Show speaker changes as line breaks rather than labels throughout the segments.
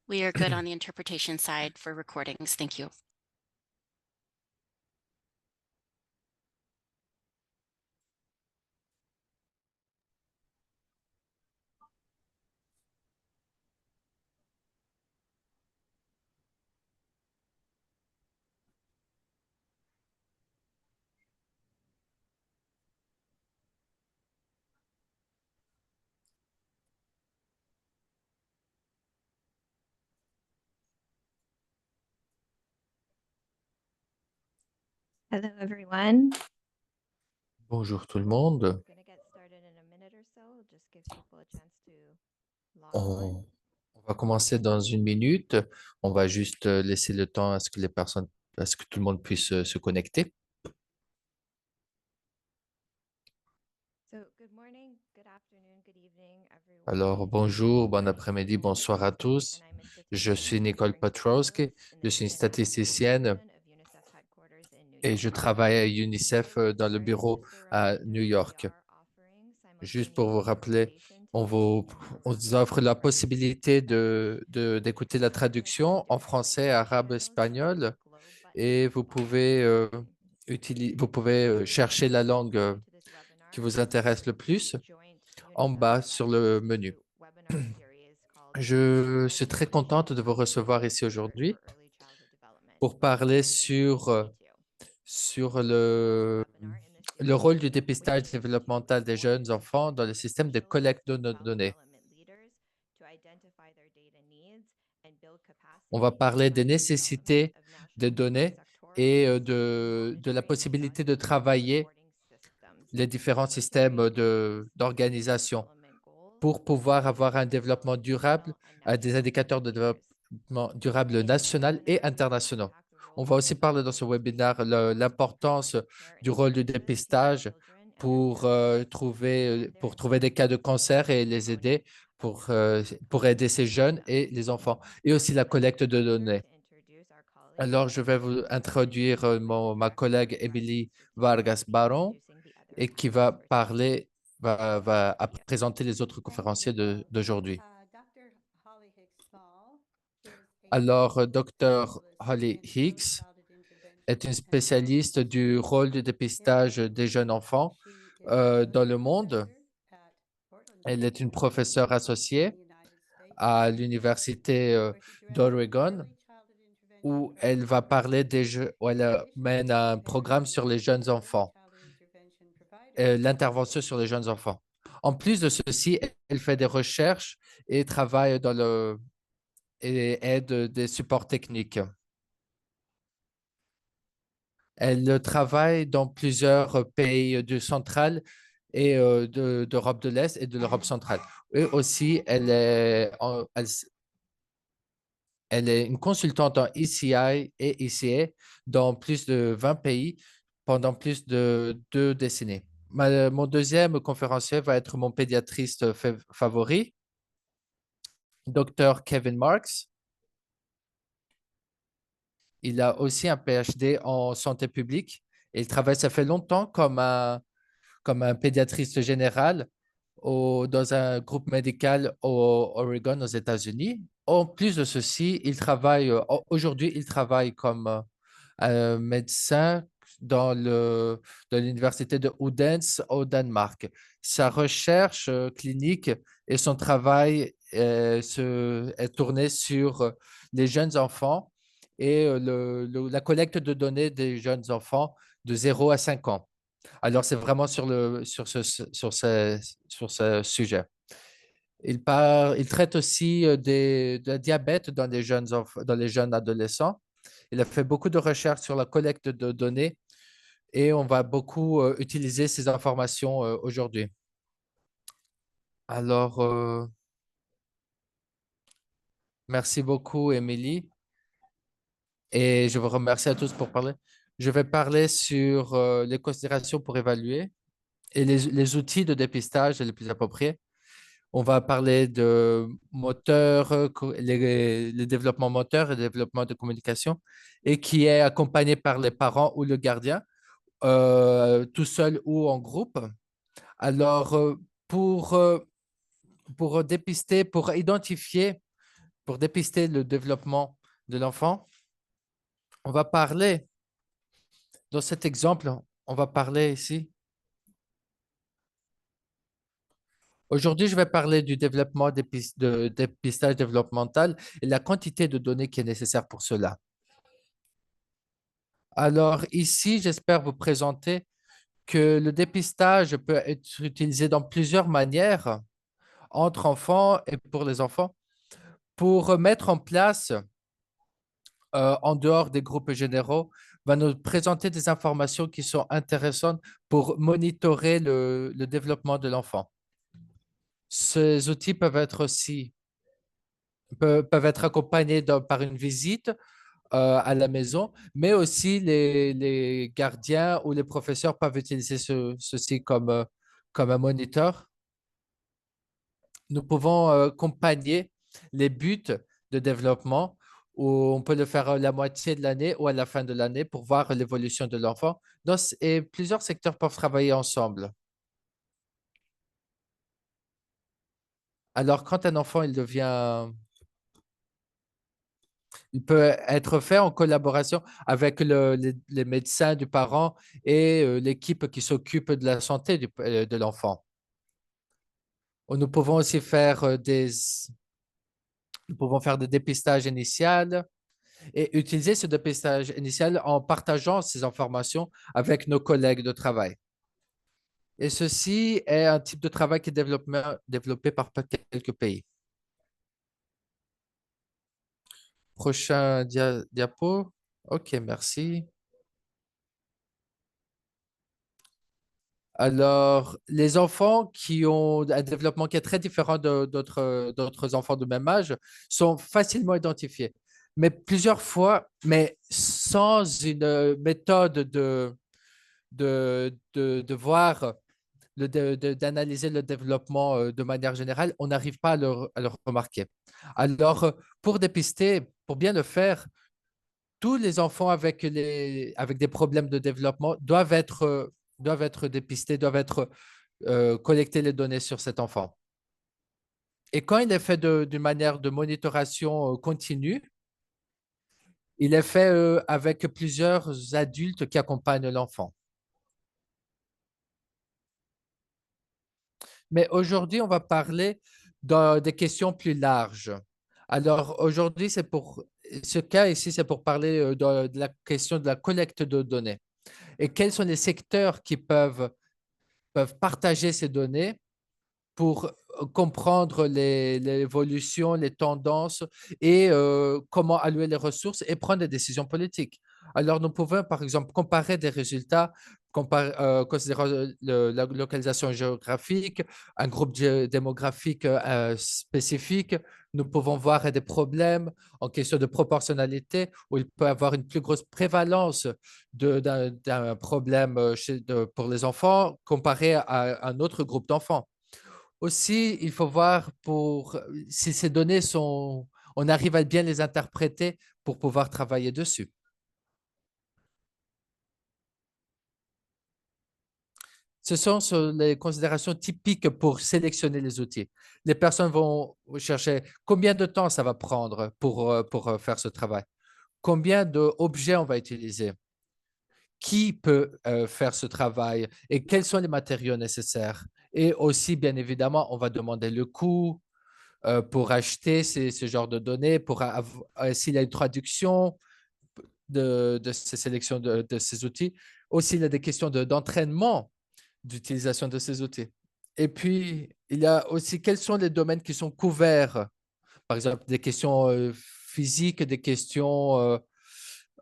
We are good on the interpretation side for recordings. Thank you.
Hello, everyone.
Bonjour tout le monde.
We're going to get started in a minute or so. Just give people a chance to log on.
On va commencer dans une minute. On va juste laisser le temps à ce que à ce que tout le monde puisse se connecter.
So, good morning, good afternoon, good evening, everyone.
Alors, bonjour, bon après-midi, bonsoir à tous. Je suis Nicole Petrowski. Je suis une statisticienne et je travaille à UNICEF dans le bureau à New York. Juste pour vous rappeler, on vous offre la possibilité d'écouter la traduction en français, arabe, espagnol et vous pouvez, chercher la langue qui vous intéresse le plus en bas sur le menu. Je suis très contente de vous recevoir ici aujourd'hui pour parler sur le rôle du dépistage développemental des jeunes enfants dans le système de collecte de nos données. On va parler des nécessités des données et de la possibilité de travailler les différents systèmes d'organisation pour pouvoir avoir un développement durable à des indicateurs de développement durable national et internationaux. On va aussi parler dans ce webinaire l'importance du rôle du dépistage pour trouver des cas de cancer et les aider pour aider ces jeunes et les enfants, et aussi la collecte de données. Alors, je vais vous introduire ma collègue Emily Vargas-Baron et qui va parler, va présenter les autres conférenciers d'aujourd'hui. Alors, Dr. Holly Hicks est une spécialiste du rôle du dépistage des jeunes enfants dans le monde. Elle est une professeure associée à l'Université d'Oregon où elle va parler où elle mène un programme sur les jeunes enfants, l'intervention sur les jeunes enfants. En plus de ceci, elle fait des recherches et travaille et aide des supports techniques. Elle travaille dans plusieurs pays du central et d'Europe de l'Est et de l'Europe centrale. Et aussi, elle est une consultante en ECI et ECA dans plus de 20 pays pendant plus de 2 décennies. Mon deuxième conférencier va être mon pédiatriste favori, Dr. Kevin Marks. Il a aussi un PhD en santé publique et il travaille, ça fait longtemps comme un pédiatriste général dans un groupe médical au Oregon, aux États-Unis. En plus de ceci, aujourd'hui, il travaille comme médecin dans l'université de Odense au Danemark. Sa recherche clinique et son travail est tourné sur les jeunes enfants et la collecte de données des jeunes enfants de 0 à 5 ans. Alors, c'est vraiment sur ce sujet. Il traite aussi de diabète dans les dans les jeunes adolescents. Il a fait beaucoup de recherches sur la collecte de données et on va beaucoup utiliser ces informations aujourd'hui. Alors, merci beaucoup, Émilie, et je vous remercie à tous pour parler. Je vais parler sur les considérations pour évaluer et les outils de dépistage les plus appropriés. On va parler de moteur, les développements moteurs et développement de communication, et qui est accompagné par les parents ou le gardien, tout seul ou en groupe. Alors, pour dépister, pour identifier, pour dépister le développement de l'enfant, on va parler, dans cet exemple, on va parler ici. Aujourd'hui, je vais parler du développement de dépistage développemental et la quantité de données qui est nécessaire pour cela. Alors ici, j'espère vous présenter que le dépistage peut être utilisé dans plusieurs manières entre enfants et pour les enfants pour mettre en place, en dehors des groupes généraux, va nous présenter des informations qui sont intéressantes pour monitorer le développement de l'enfant. Ces outils peuvent être accompagnés par une visite à la maison, mais aussi les gardiens ou les professeurs peuvent utiliser ceci comme un moniteur. Nous pouvons accompagner les buts de développement où on peut le faire à la moitié de l'année ou à la fin de l'année pour voir l'évolution de l'enfant. Et plusieurs secteurs peuvent travailler ensemble. Alors, quand un enfant il peut être fait en collaboration avec les médecins du parent et l'équipe qui s'occupe de la santé de l'enfant. Nous pouvons aussi nous pouvons faire des dépistages initiaux et utiliser ce dépistage initial en partageant ces informations avec nos collègues de travail. Et ceci est un type de travail qui est développé par quelques pays. Prochain diapo. OK, merci. Alors, les enfants qui ont un développement qui est très différent d'autres enfants de même âge sont facilement identifiés, mais plusieurs fois, mais sans une méthode de voir, d'analyser le développement de manière générale, on n'arrive pas à le remarquer. Alors, pour dépister, pour bien le faire, tous les enfants avec des problèmes de développement doivent être dépistés, doivent être collecter les données sur cet enfant. Et quand il est fait d'une manière de monitoration continue, il est fait avec plusieurs adultes qui accompagnent l'enfant. Mais aujourd'hui, on va parler des questions plus larges. Alors aujourd'hui, ce cas ici, c'est pour parler de la question de la collecte de données. Et quels sont les secteurs qui peuvent partager ces données pour comprendre l'évolution, les tendances et comment allouer les ressources et prendre des décisions politiques. Alors, nous pouvons, par exemple, comparer des résultats, considérant la localisation géographique, un groupe démographique spécifique. Nous pouvons voir des problèmes en question de proportionnalité où il peut y avoir une plus grosse prévalence d'un problème pour les enfants comparé à un autre groupe d'enfants. Aussi, il faut voir si ces données on arrive à bien les interpréter pour pouvoir travailler dessus. Ce sont les considérations typiques pour sélectionner les outils. Les personnes vont chercher combien de temps ça va prendre pour faire ce travail, combien d'objets on va utiliser, qui peut faire ce travail et quels sont les matériaux nécessaires. Et aussi, bien évidemment, on va demander le coût, pour acheter ce genre de données, s'il y a une traduction de ces sélections de ces outils. Aussi, il y a des questions d'entraînement d'utilisation de ces outils. Et puis, il y a aussi quels sont les domaines qui sont couverts, par exemple des questions physiques, des questions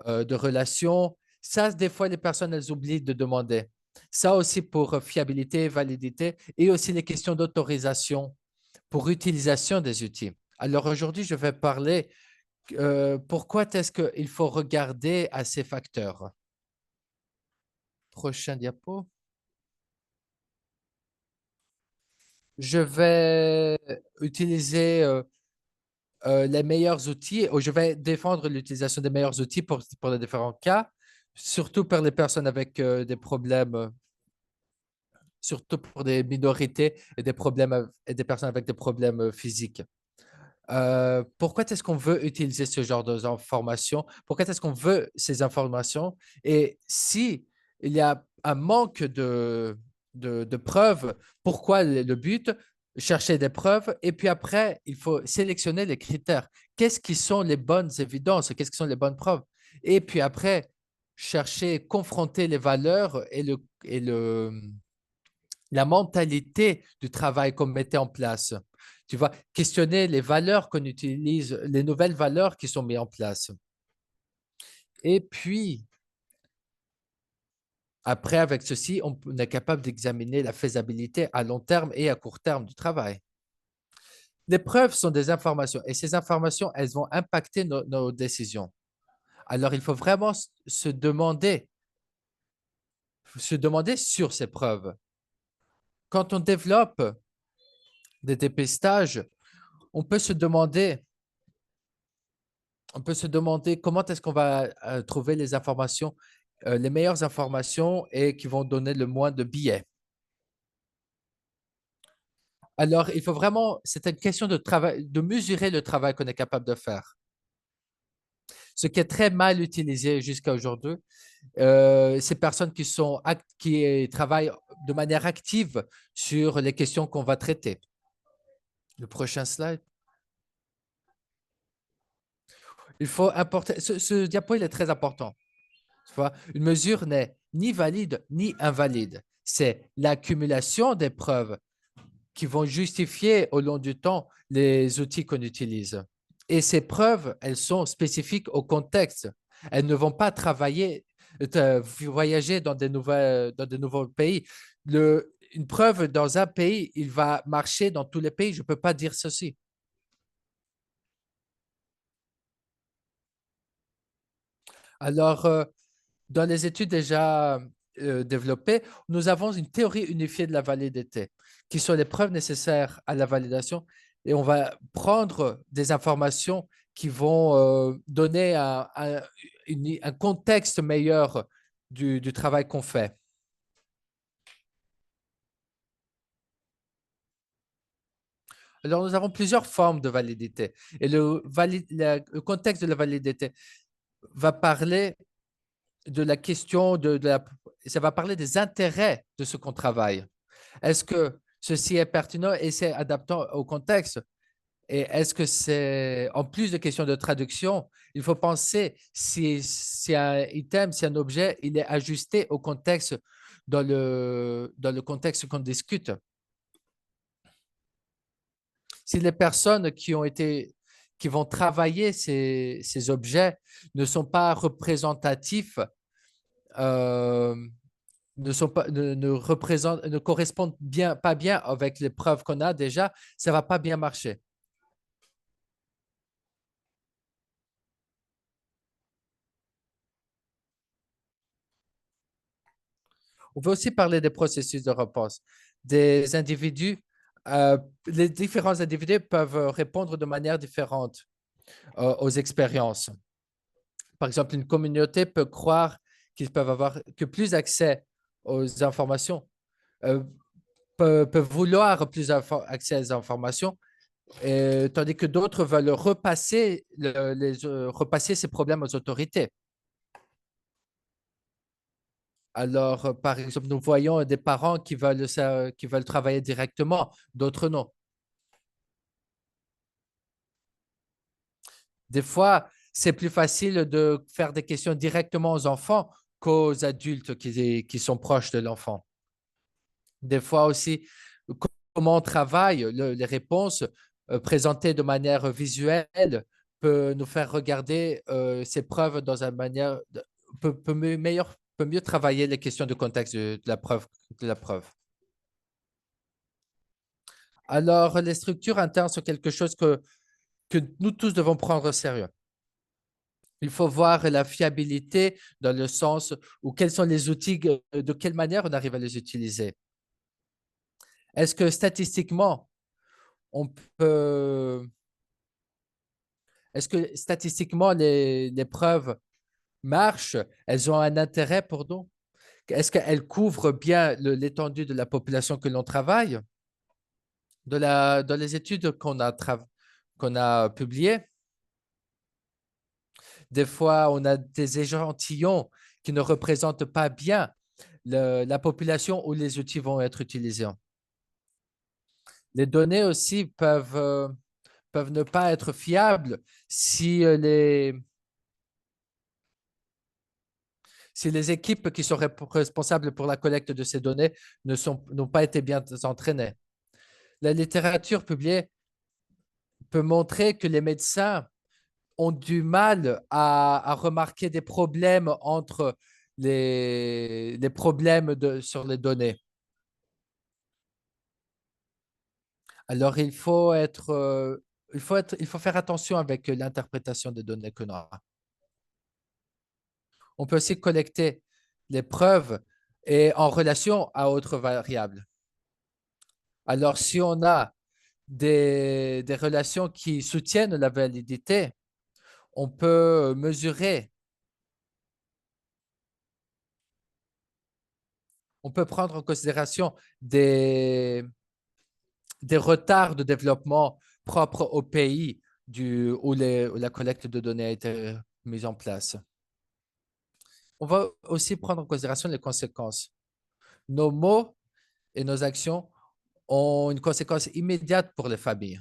de relations. Ça, des fois, les personnes, elles oublient de demander. Ça aussi pour fiabilité, validité et aussi les questions d'autorisation pour utilisation des outils. Alors aujourd'hui, je vais parler pourquoi est-ce qu'il faut regarder à ces facteurs. Prochain diapo. Je vais utiliser les meilleurs outils, ou je vais défendre l'utilisation des meilleurs outils pour les différents cas, surtout pour les personnes avec des problèmes, surtout pour des minorités et des personnes avec des problèmes physiques. Pourquoi est-ce qu'on veut utiliser ce genre d'informations? Pourquoi est-ce qu'on veut ces informations? Et si il y a un manque de preuves, pourquoi le but? Chercher des preuves et puis après, il faut sélectionner les critères. Qu'est-ce qui sont les bonnes évidences? Qu'est-ce qui sont les bonnes preuves? Et puis après, chercher, confronter les valeurs et la mentalité du travail qu'on mettait en place. Tu vois, questionner les valeurs qu'on utilise, les nouvelles valeurs qui sont mises en place. Et puis, après, avec ceci, on est capable d'examiner la faisabilité à long terme et à court terme du travail. Les preuves sont des informations et ces informations, elles vont impacter nos décisions. Alors, il faut vraiment se demander sur ces preuves. Quand on développe des dépistages, on peut se demander comment est-ce qu'on va trouver les informations, les meilleures informations et qui vont donner le moins de billets. Alors, il faut vraiment, c'est une question de travail, de mesurer le travail qu'on est capable de faire. Ce qui est très mal utilisé jusqu'à aujourd'hui, ces personnes qui travaillent de manière active sur les questions qu'on va traiter. Le prochain slide. Il faut importer, ce diapo, il est très important. Tu vois, une mesure n'est ni valide ni invalide. C'est l'accumulation des preuves qui vont justifier au long du temps les outils qu'on utilise. Et ces preuves, elles sont spécifiques au contexte. Elles ne vont pas voyager dans des nouveaux pays. Une preuve dans un pays, il va marcher dans tous les pays. Je ne peux pas dire ceci. Alors, dans les études déjà développées, nous avons une théorie unifiée de la validité, qui sont les preuves nécessaires à la validation. Et on va prendre des informations qui vont donner un contexte meilleur du travail qu'on fait. Alors, nous avons plusieurs formes de validité. Et le contexte de la validité va parler de la question ça va parler des intérêts de ce qu'on travaille. Est-ce que ceci est pertinent et c'est adaptant au contexte? Et est-ce que c'est, en plus de questions de traduction, il faut penser si un item, si un objet, il est ajusté au contexte dans le contexte qu'on discute. Si les personnes qui vont travailler ces objets ne sont pas représentatifs, euh, ne correspondent pas bien avec les preuves qu'on a déjà, ça ne va pas bien marcher. On veut aussi parler des processus de réponse. Des individus, les différents individus peuvent répondre de manière différente aux expériences. Par exemple, une communauté peut croire qu'ils peuvent avoir que plus accès aux informations, euh, peut vouloir plus accès aux informations, tandis que d'autres veulent repasser ces problèmes aux autorités. Alors, par exemple, nous voyons des parents qui veulent travailler directement, d'autres non. Des fois, c'est plus facile de faire des questions directement aux enfants qu'aux adultes qui sont proches de l'enfant. Des fois aussi, comment on travaille, les réponses présentées de manière visuelle peut nous faire regarder ces preuves dans une manière, peut mieux travailler les questions de contexte de la preuve. Alors, les structures internes sont quelque chose que nous tous devons prendre au sérieux. Il faut voir la fiabilité dans le sens où quels sont les outils, de quelle manière on arrive à les utiliser. Est-ce que statistiquement, on peut, est-ce que statistiquement les preuves marchent? Elles ont un intérêt pour nous? Est-ce qu'elles couvrent bien l'étendue de la population que l'on travaille? Dans les études qu'on a publiés. Des fois, on a des échantillons qui ne représentent pas bien la population où les outils vont être utilisés. Les données aussi peuvent ne pas être fiables si les équipes qui sont responsables pour la collecte de ces données n'ont pas été bien entraînées. La littérature publiée peut montrer que les médecins ont du mal à remarquer des problèmes entre les problèmes sur les données. Alors, il faut faire attention avec l'interprétation des données que l'on a. On peut aussi collecter les preuves et en relation à autres variables. Alors, si on a des relations qui soutiennent la validité, on peut mesurer, on peut prendre en considération des retards de développement propres au pays où la collecte de données a été mise en place. On va aussi prendre en considération les conséquences. Nos mots et nos actions ont une conséquence immédiate pour les familles.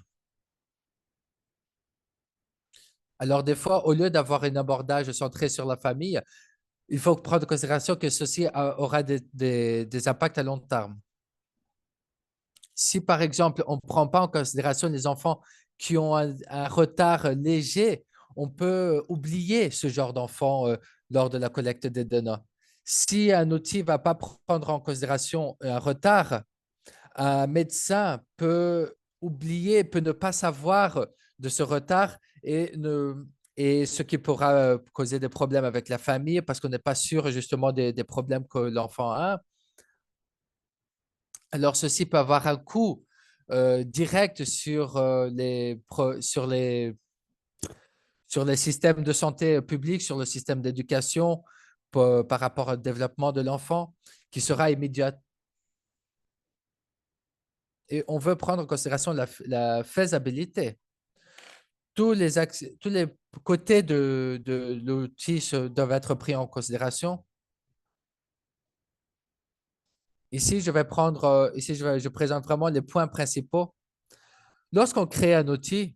Alors, des fois, au lieu d'avoir un abordage centré sur la famille, il faut prendre en considération que ceci aura des impacts à long terme. Si, par exemple, on ne prend pas en considération les enfants qui ont un retard léger, on peut oublier ce genre d'enfants lors de la collecte des données. Si un outil ne va pas prendre en considération un retard, un médecin peut oublier, peut ne pas savoir de ce retard et ce qui pourra causer des problèmes avec la famille parce qu'on n'est pas sûr justement des problèmes que l'enfant a. Alors, ceci peut avoir un coût direct sur les systèmes de santé publique, sur le système d'éducation par rapport au développement de l'enfant qui sera immédiat. Et on veut prendre en considération la faisabilité. Tous les côtés de l'outil doivent être pris en considération. Ici, je présente vraiment les points principaux. Lorsqu'on crée un outil,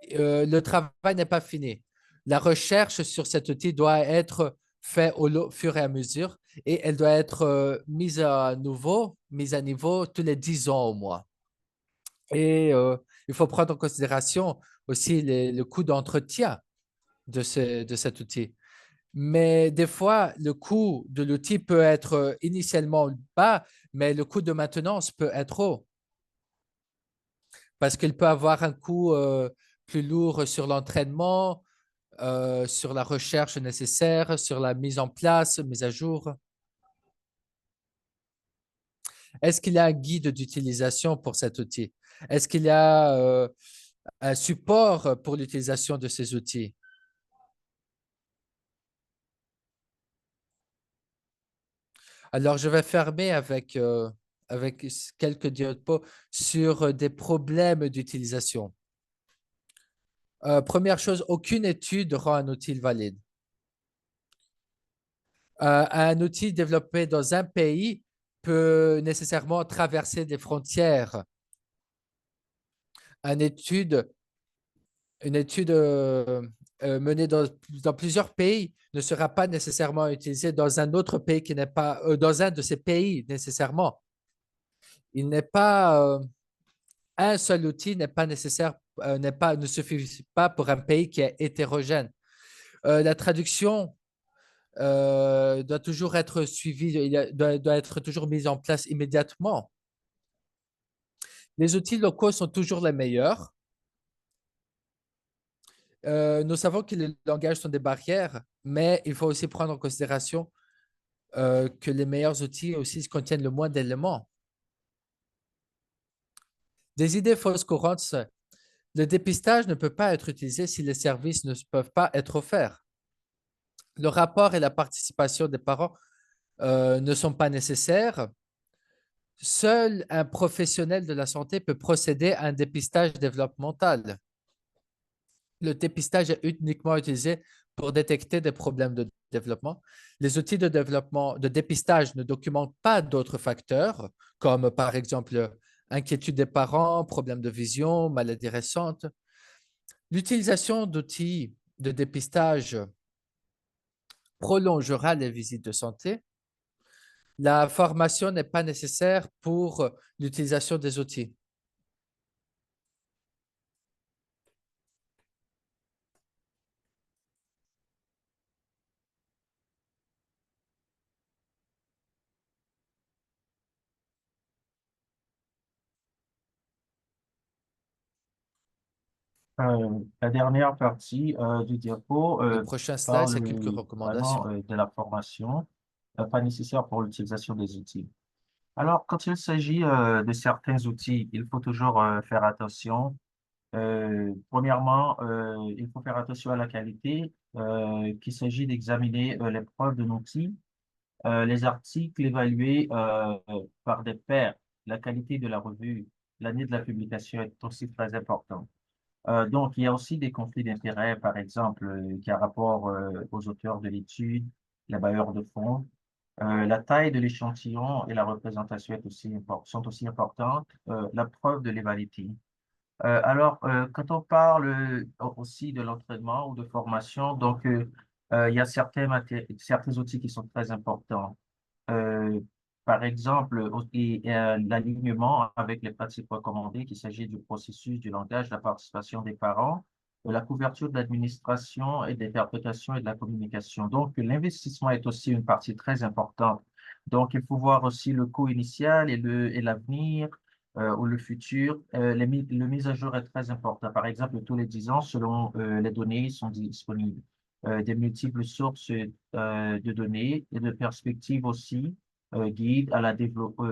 le travail n'est pas fini. La recherche sur cet outil doit être faite au fur et à mesure et elle doit être mise à niveau tous les 10 ans au moins. Et il faut prendre en considération aussi le coût d'entretien de cet outil. Mais des fois, le coût de l'outil peut être initialement bas, mais le coût de maintenance peut être haut parce qu'il peut avoir un coût plus lourd sur l'entraînement, sur la recherche nécessaire, sur la mise en place, mise à jour. Est-ce qu'il y a un guide d'utilisation pour cet outil? Est-ce qu'il y a un support pour l'utilisation de ces outils? Alors, je vais fermer avec quelques diapos sur des problèmes d'utilisation. Première chose, aucune étude rend un outil valide. Un outil développé dans un pays peut nécessairement traverser des frontières. Une étude menée dans plusieurs pays ne sera pas nécessairement utilisée dans un autre pays qui n'est pas dans un de ces pays nécessairement. Il n'est pas un seul outil n'est pas nécessaire, ne suffit pas pour un pays qui est hétérogène. La traduction doit toujours être suivie, doit être toujours mise en place immédiatement. Les outils locaux sont toujours les meilleurs. Nous savons que les langages sont des barrières, mais il faut aussi prendre en considération que les meilleurs outils aussi contiennent le moins d'éléments. Des idées fausses courantes, le dépistage ne peut pas être utilisé si les services ne peuvent pas être offerts. Le rapport et la participation des parents ne sont pas nécessaires. Seul un professionnel de la santé peut procéder à un dépistage développemental. Le dépistage est uniquement utilisé pour détecter des problèmes de développement. Les outils de développement, de dépistage ne documentent pas d'autres facteurs, comme par exemple inquiétude des parents, problèmes de vision, maladies récentes. L'utilisation d'outils de dépistage prolongera les visites de santé. La formation n'est pas nécessaire pour l'utilisation des outils.
La dernière partie du diapo
Le prochain slide,
parle
c'est quelques
vraiment
recommandations.
de la formation, pas nécessaire pour l'utilisation des outils. Alors, quand il s'agit de certains outils, il faut toujours faire attention. Premièrement, il faut faire attention à la qualité, qu'il s'agit d'examiner les preuves d'un outil, les articles évalués par des pairs, la qualité de la revue, l'année de la publication est aussi très important. Donc, il y a aussi des conflits d'intérêts, par exemple, qui a rapport aux auteurs de l'étude, les bailleurs de fonds. La taille de l'échantillon et la représentation sont aussi importantes. La preuve de l'égalité. Quand on parle aussi de l'entraînement ou de formation, donc il y a certains outils qui sont très importants. Euh, Par exemple, l'alignement avec les pratiques recommandées, qu'il s'agit du processus, du langage, de la participation des parents, de la couverture de l'administration et de l'interprétation et de la communication. Donc, l'investissement est aussi une partie très importante. Donc, il faut voir aussi le coût initial et l'avenir ou le futur. Le mise à jour est très important. Par exemple, tous les 10 ans, selon les données sont disponibles. Des multiples sources de données et de perspectives aussi guide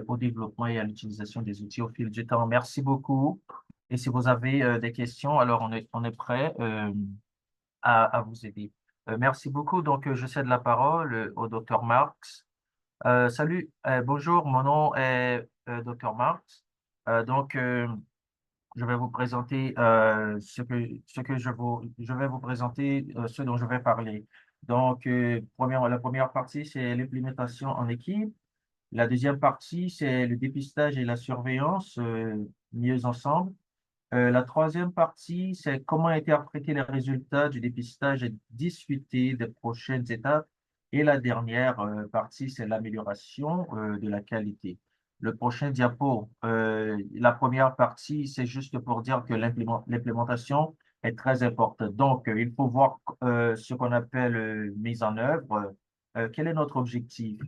au développement et à l'utilisation des outils au fil du temps. Merci beaucoup. Et si vous avez des questions, alors on est prêt à vous aider. Merci beaucoup. Donc, je cède la parole au docteur Marx. Salut, bonjour, mon nom est docteur Marx. Donc, je vais vous présenter je vais vous présenter ce dont je vais parler. Donc, la première partie, c'est l'implémentation en équipe. La deuxième partie, c'est le dépistage et la surveillance mieux ensemble. La troisième partie, c'est comment interpréter les résultats du dépistage et discuter des prochaines étapes. Et la dernière partie, c'est l'amélioration de la qualité. Le prochain diapo, la première partie, c'est juste pour dire que l'implémentation est très importante. Donc, il faut voir ce qu'on appelle mise en œuvre. Quel est notre objectif?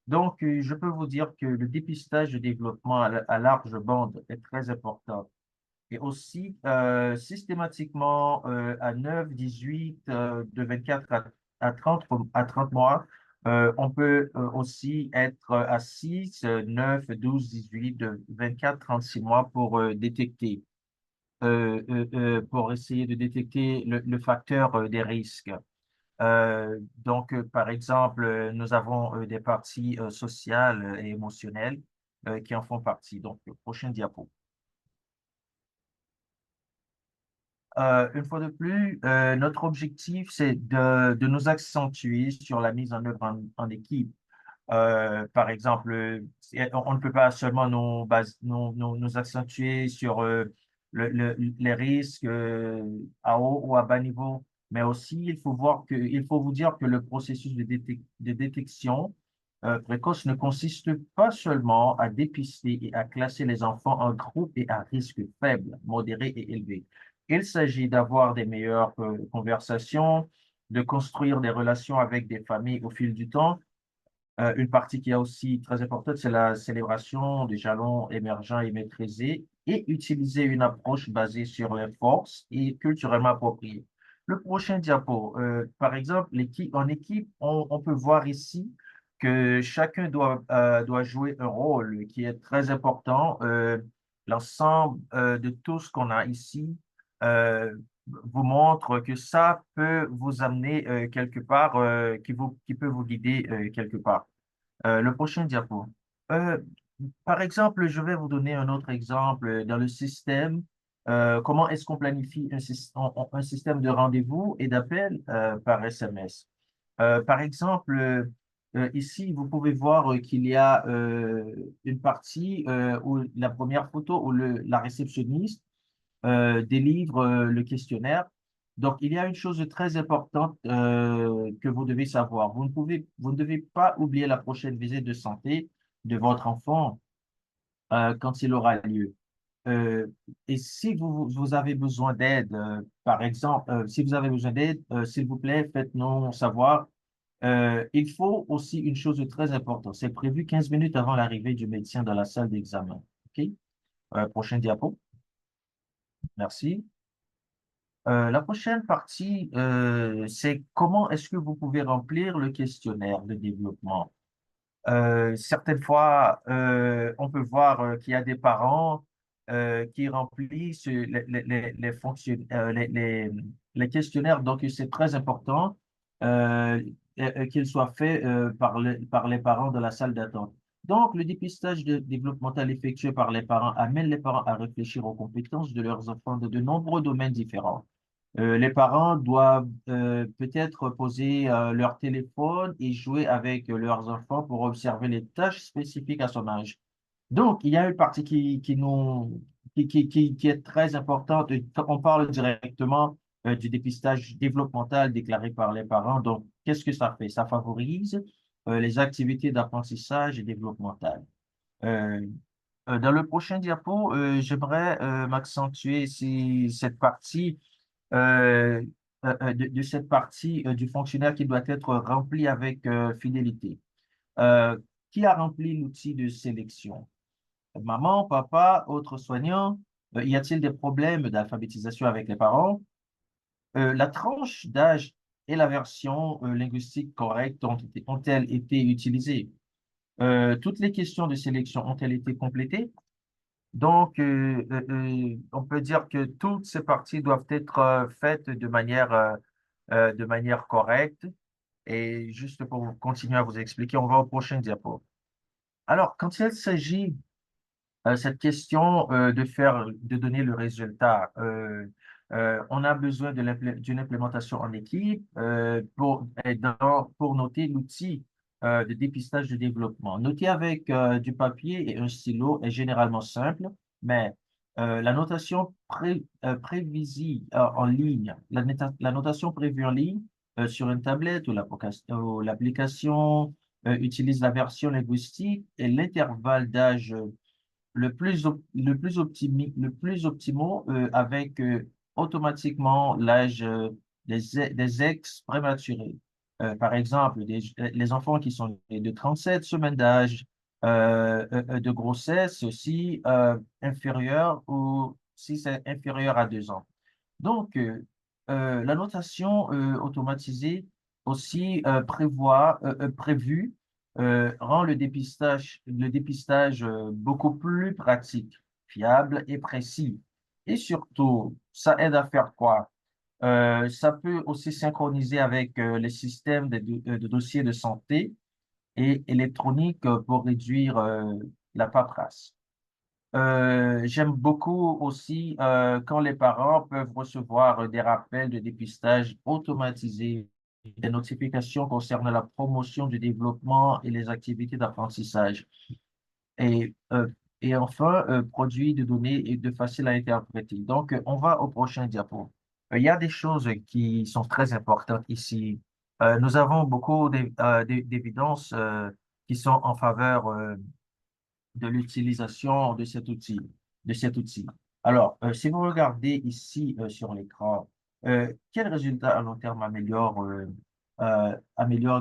Donc, je peux vous dire que le dépistage de développement à large bande est très important. Et aussi, systématiquement, à 9, 18, de 24 à 30 mois, on peut aussi être à 6, 9, 12, 18, de 24, 36 mois pour détecter, pour essayer de détecter le facteur des risques. Donc, par exemple, nous avons des parties sociales et émotionnelles qui en font partie. Donc, prochain diapo. Une fois de plus, notre objectif, c'est de nous accentuer sur la mise en œuvre en équipe. Par exemple, on ne peut pas seulement nous accentuer sur les risques à haut ou à bas niveau, mais aussi il faut vous dire que le processus de détection précoce ne consiste pas seulement à dépister et à classer les enfants en groupes et à risque faible, modéré et élevé. Il s'agit d'avoir des meilleures conversations, de construire des relations avec des familles au fil du temps. Une partie qui est aussi très importante, c'est la célébration des jalons émergents et maîtrisés et utiliser une approche basée sur les forces et culturellement appropriée. Le prochain diapo, par exemple, en équipe, on peut voir ici que chacun doit jouer un rôle qui est très important. L'ensemble de tout ce qu'on a ici vous montre que ça peut vous amener quelque part, qui peut vous guider quelque part. Le prochain diapo. Euh, Par exemple, je vais vous donner un autre exemple dans le système. comment est-ce qu'on planifie un système de rendez-vous et d'appel par SMS? Par exemple, ici, vous pouvez voir qu'il y a une partie où la première photo où la réceptionniste délivre le questionnaire. Donc, il y a une chose très importante que vous devez savoir. Vous ne devez pas oublier la prochaine visite de santé de votre enfant quand il aura lieu. Euh, et si vous avez besoin d'aide, par exemple, si vous avez besoin d'aide, s'il vous plaît, faites-nous savoir. Il faut aussi une chose très importante. C'est prévu 15 minutes avant l'arrivée du médecin dans la salle d'examen. OK? Prochain diapo. Merci. La prochaine partie, c'est comment est-ce que vous pouvez remplir le questionnaire de développement. Certaines fois, on peut voir qu'il y a des parents qui remplissent les questionnaires. Donc, c'est très important qu'ils soient faits par les parents de la salle d'attente. Donc, le dépistage développemental effectué par les parents amène les parents à réfléchir aux compétences de leurs enfants de nombreux domaines différents. Les parents doivent peut-être poser leur téléphone et jouer avec leurs enfants pour observer les tâches spécifiques à son âge. Donc, il y a une partie qui est très importante. On parle directement du dépistage développemental déclaré par les parents. Donc, qu'est-ce que ça fait? Ça favorise les activités d'apprentissage et développemental. Euh, dans le prochain diapo, j'aimerais m'accentuer sur cette partie euh, de cette partie du fonctionnaire qui doit être remplie avec fidélité. Qui a rempli l'outil de sélection? Maman, papa, autres soignants? Y a-t-il des problèmes d'alphabétisation avec les parents? La tranche d'âge et la version linguistique correcte ont-elles été utilisées? Toutes les questions de sélection ont-elles été complétées? Donc, on peut dire que toutes ces parties doivent être faites de manière correcte. Et juste pour continuer à vous expliquer, on va au prochain diapo. Alors, quand il s'agit cette question de donner le résultat, on a besoin d'une implémentation en équipe pour noter l'outil de dépistage de développement. Noter avec du papier et un stylo est généralement simple, mais la notation prévisible en ligne, la notation prévue en ligne sur une tablette ou l'application utilise la version linguistique et l'intervalle d'âge le plus optimaux avec automatiquement l'âge des ex prématurés. Par exemple, les enfants qui sont nés de 37 semaines d'âge de grossesse, si inférieur ou si c'est inférieur à 2 ans. Donc, la notation automatisée aussi prévue rend le dépistage beaucoup plus pratique, fiable et précis. Et surtout, ça aide à faire quoi? Ça peut aussi synchroniser avec les systèmes de dossiers de santé et électroniques pour réduire la paperasse. J'aime beaucoup aussi quand les parents peuvent recevoir des rappels de dépistage automatisés, des notifications concernant la promotion du développement et les activités d'apprentissage. Et, euh, et enfin, produit de données et de facile à interpréter. Donc, on va au prochain diapo. Il y a des choses qui sont très importantes ici. Nous avons beaucoup d'évidences qui sont en faveur de l'utilisation de cet outil. Alors, si vous regardez ici sur l'écran, quel résultat à long terme améliore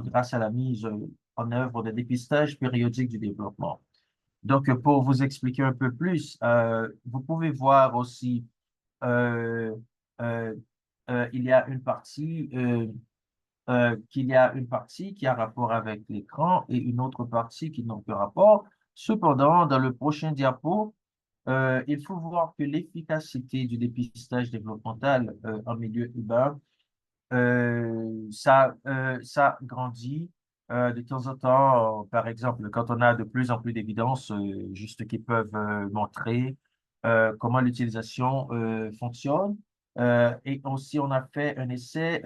grâce à la mise en œuvre de dépistage périodique du développement? Donc, pour vous expliquer un peu plus, vous pouvez voir aussi, euh, euh, il y a une partie qui a rapport avec l'écran et une autre partie qui n'a pas rapport. Cependant, dans le prochain diapo, il faut voir que l'efficacité du dépistage développemental en milieu urbain, ça grandit de temps en temps. Par exemple, quand on a de plus en plus d'évidences juste qui peuvent montrer comment l'utilisation fonctionne. Et aussi, on a fait un essai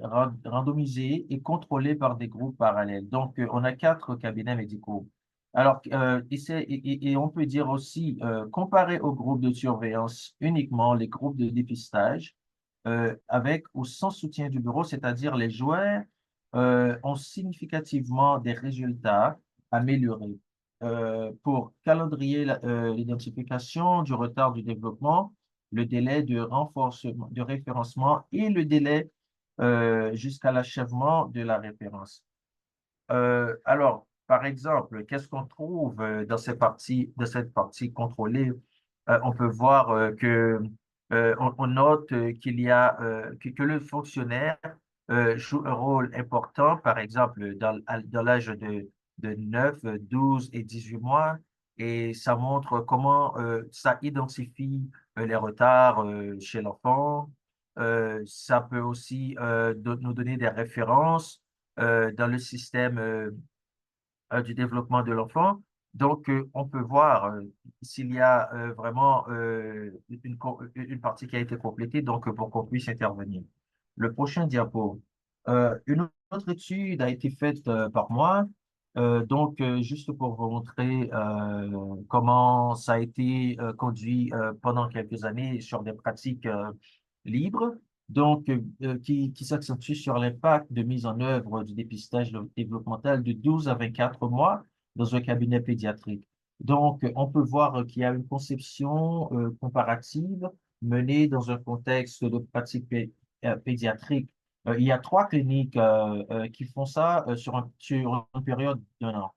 randomisé et contrôlé par des groupes parallèles. Donc, on a 4 cabinets médicaux. Alors, et on peut dire aussi, comparé aux groupes de surveillance, uniquement les groupes de dépistage, avec ou sans soutien du bureau, c'est-à-dire les joueurs ont significativement des résultats améliorés. Pour calendrier l'identification du retard du développement, le délai de renforcement, de référencement et le délai jusqu'à l'achèvement de la référence. Alors, par exemple, qu'est-ce qu'on trouve dans cette partie contrôlée? On peut voir on note qu'il y a que le fonctionnaire joue un rôle important, par exemple, dans l'âge de 9, 12 et 18 mois, et ça montre comment ça identifie les retards chez l'enfant. Ça peut aussi nous donner des références dans le système du développement de l'enfant. Donc, on peut voir s'il y a vraiment une partie qui a été complétée, donc pour qu'on puisse intervenir. Le prochain diapo. Une autre étude a été faite par moi, juste pour vous montrer comment ça a été conduit pendant quelques années sur des pratiques libres qui s'accentue sur l'impact de mise en œuvre du dépistage développemental de 12 à 24 mois dans un cabinet pédiatrique. Donc, on peut voir qu'il y a une conception comparative menée dans un contexte de pratique pédiatrique. Il y a 3 cliniques qui font ça sur une période d'1 an.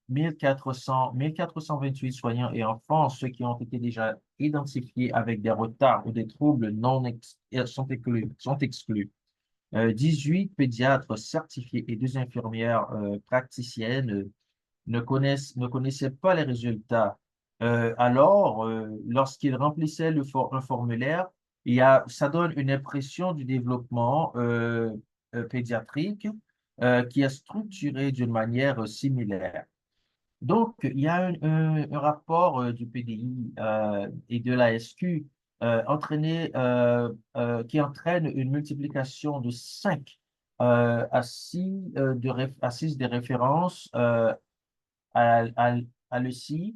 1428 soignants et enfants, ceux qui ont été déjà identifiés avec des retards ou des troubles sont exclus. 18 pédiatres certifiés et 2 infirmières praticiennes ne connaissaient pas les résultats. Alors, lorsqu'ils remplissaient un formulaire, ça donne une impression du développement pédiatrique qui est structuré d'une manière similaire. Donc, il y a un rapport du PDI et de la SQ qui entraîne une multiplication de 5 à 6 des références à l'ECI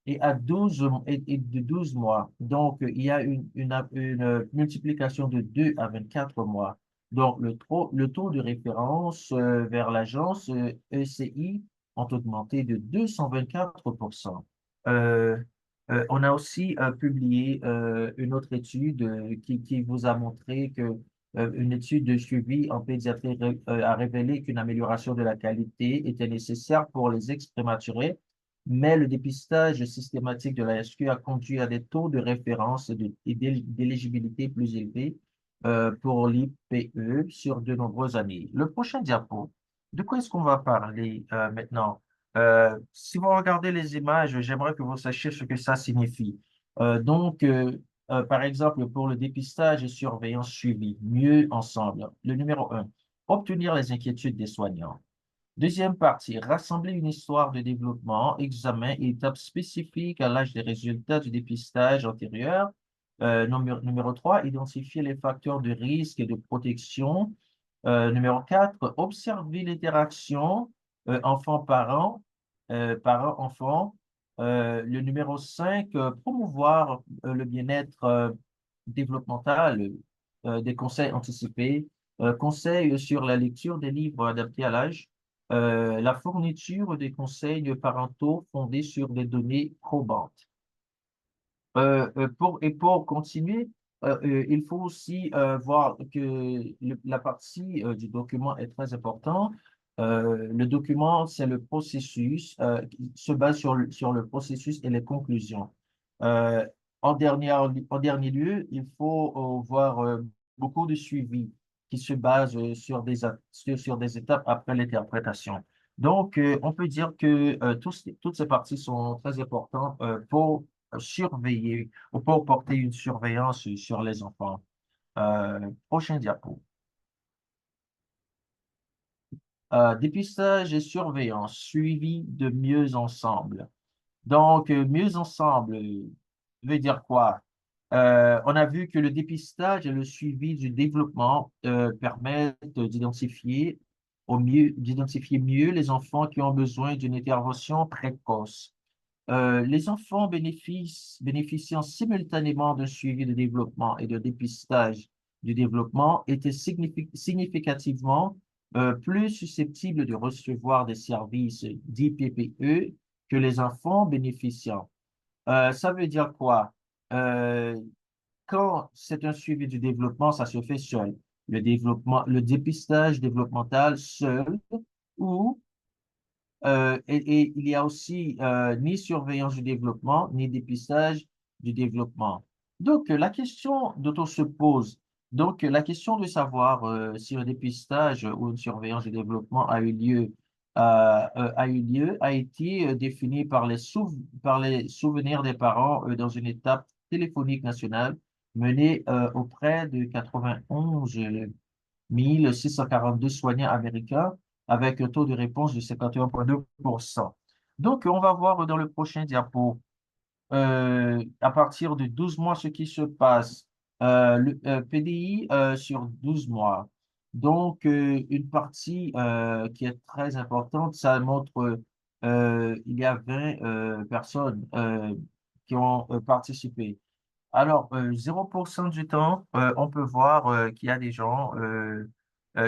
et à 12 et de 12 mois. Donc, il y a une multiplication de 2 à 24 mois. Donc, le taux de référence vers l'agence ECI ont augmenté de 224%. On a aussi publié une autre étude qui vous a montré que une étude de suivi en pédiatrie a révélé qu'une amélioration de la qualité était nécessaire pour les ex-prématurés, mais le dépistage systématique de la SQ a conduit à des taux de référence et d'éligibilité plus élevés pour l'IPE sur de nombreuses années. Le prochain diapo, de quoi est-ce qu'on va parler maintenant? Si vous regardez les images, j'aimerais que vous sachiez ce que ça signifie. Par exemple, pour le dépistage et surveillance suivie, mieux ensemble. Le numéro 1, obtenir les inquiétudes des soignants. Deuxième partie, rassembler une histoire de développement, examen et étapes spécifiques à l'âge des résultats du dépistage antérieur. Numéro 3, identifier les facteurs de risque et de protection. Numéro 4, observer l'interaction enfant-parent, parent-enfant. Le numéro 5, promouvoir le bien-être développemental, des conseils anticipés, conseils sur la lecture des livres adaptés à l'âge, la fourniture des conseils parentaux fondés sur des données probantes. Pour continuer, il faut aussi voir que la partie du document est très importante. Le document, c'est le processus, qui se base sur le processus et les conclusions. En dernier lieu, il faut voir beaucoup de suivi qui se base sur des étapes après l'interprétation. Donc, on peut dire que toutes ces parties sont très importantes pour surveiller ou pour porter une surveillance sur les enfants. Prochain diapo. Dépistage et surveillance, suivi de mieux ensemble. Donc, mieux ensemble veut dire quoi? On a vu que le dépistage et le suivi du développement permettent d'identifier mieux les enfants qui ont besoin d'une intervention précoce. Les enfants bénéficiant simultanément d'un suivi de développement et de dépistage du développement étaient significativement plus susceptibles de recevoir des services d'IPPE que les enfants bénéficiant. Ça veut dire quoi? Euh, Quand c'est un suivi du développement, ça se fait seul. Le dépistage développemental seul ou et il y a aussi ni surveillance du développement, ni dépistage du développement. Donc, la question dont on se pose, la question de savoir si un dépistage ou une surveillance du développement a été définie par par les souvenirs des parents dans une étape téléphonique nationale menée auprès de 91 1642 soignants américains avec un taux de réponse de 51,2%. Donc, on va voir dans le prochain diapo, à partir de 12 mois, ce qui se passe. Le PDI sur 12 mois. Donc, une partie qui est très importante, ça montre il y a 20 personnes qui ont participé. Alors, 0% du temps, on peut voir qu'il y a des gens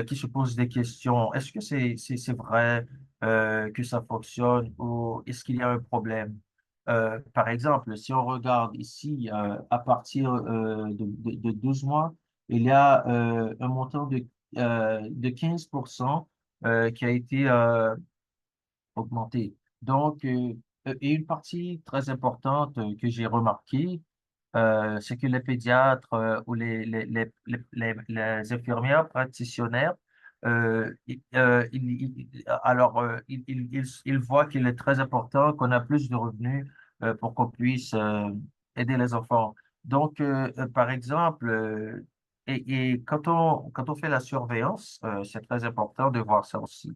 qui se posent des questions. Est-ce que c'est vrai que ça fonctionne ou est-ce qu'il y a un problème? Par exemple, si on regarde ici, à partir de 12 mois, il y a un montant de 15% qui a été augmenté. Donc, et une partie très importante que j'ai remarquée, c'est que les pédiatres ou les infirmières pratitionnaires, ils voient qu'il est très important qu'on a plus de revenus pour qu'on puisse aider les enfants. Donc, par exemple, et quand on fait la surveillance, c'est très important de voir ça aussi.